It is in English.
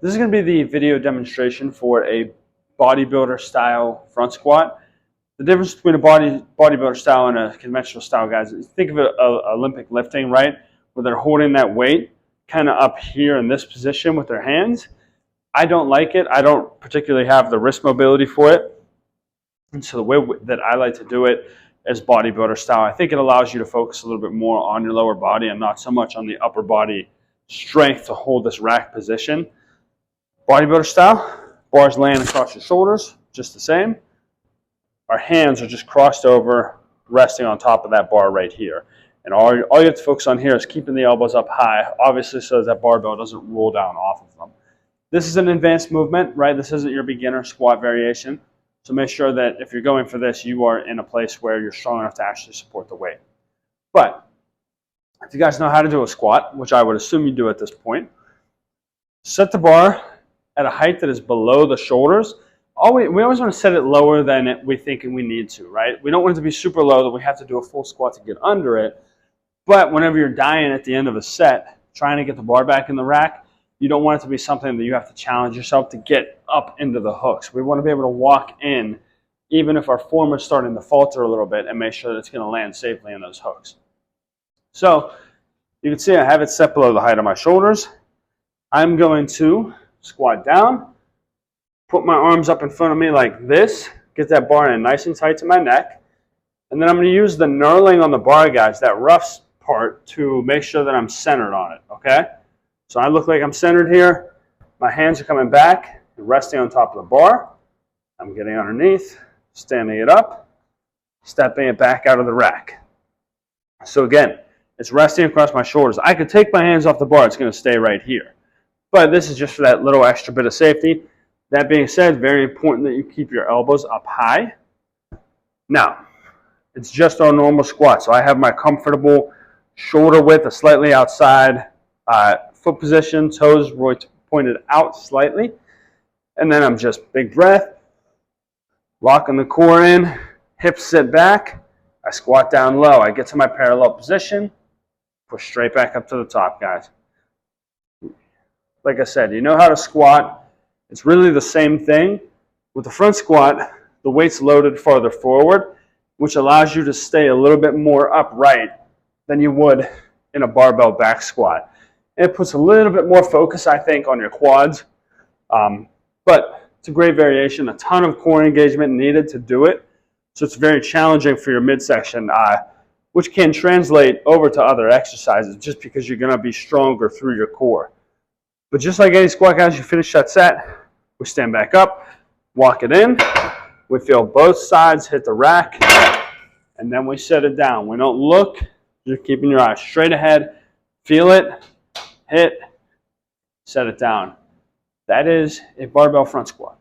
This is going to be the video demonstration for a bodybuilder style front squat. The difference between a bodybuilder style and a conventional style, guys, is think of it Olympic lifting, right? Where they're holding that weight kind of up here in this position with their hands. I don't like it. I don't particularly have the wrist mobility for it. And so the way that I like to do it is bodybuilder style. I think it allows you to focus a little bit more on your lower body and not so much on the upper body strength to hold this rack position. Bodybuilder style, bars laying across your shoulders, just the same. Our hands are just crossed over, resting on top of that bar right here. And all you have to focus on here is keeping the elbows up high, obviously so that barbell doesn't roll down off of them. This is an advanced movement, right? This isn't your beginner squat variation. So make sure that if you're going for this, you are in a place where you're strong enough to actually support the weight. But if you guys know how to do a squat, which I would assume you do at this point, set the bar at a height that is below the shoulders. We always want to set it lower than we think we need to, right? We don't want it to be super low that we have to do a full squat to get under it. But whenever you're dying at the end of a set, trying to get the bar back in the rack, you don't want it to be something that you have to challenge yourself to get up into the hooks. We want to be able to walk in, even if our form is starting to falter a little bit, and make sure that it's going to land safely in those hooks. So you can see I have it set below the height of my shoulders. I'm going to squat down, put my arms up in front of me like this, get that bar in nice and tight to my neck, and then I'm going to use the knurling on the bar, guys, that rough part, to make sure that I'm centered on it, okay? So I look like I'm centered here. My hands are coming back and resting on top of the bar. I'm getting underneath, standing it up, stepping it back out of the rack. So again, it's resting across my shoulders. I could take my hands off the bar. It's going to stay right here. But this is just for that little extra bit of safety. That being said, very important that you keep your elbows up high. Now, it's just our normal squat. So I have my comfortable shoulder width, a slightly outside foot position, toes pointed out slightly. And then I'm just big breath, locking the core in, hips sit back. I squat down low. I get to my parallel position, push straight back up to the top, guys. Like I said, you know how to squat. It's really the same thing. With the front squat, the weight's loaded farther forward, which allows you to stay a little bit more upright than you would in a barbell back squat. It puts a little bit more focus, I think, on your quads. But it's a great variation, a ton of core engagement needed to do it. So it's very challenging for your midsection, which can translate over to other exercises just because you're going to be stronger through your core. But just like any squat, guys, you finish that set, we stand back up, walk it in, we feel both sides hit the rack, and then we set it down. We don't look, you're keeping your eyes straight ahead, feel it, hit, set it down. That is a barbell front squat.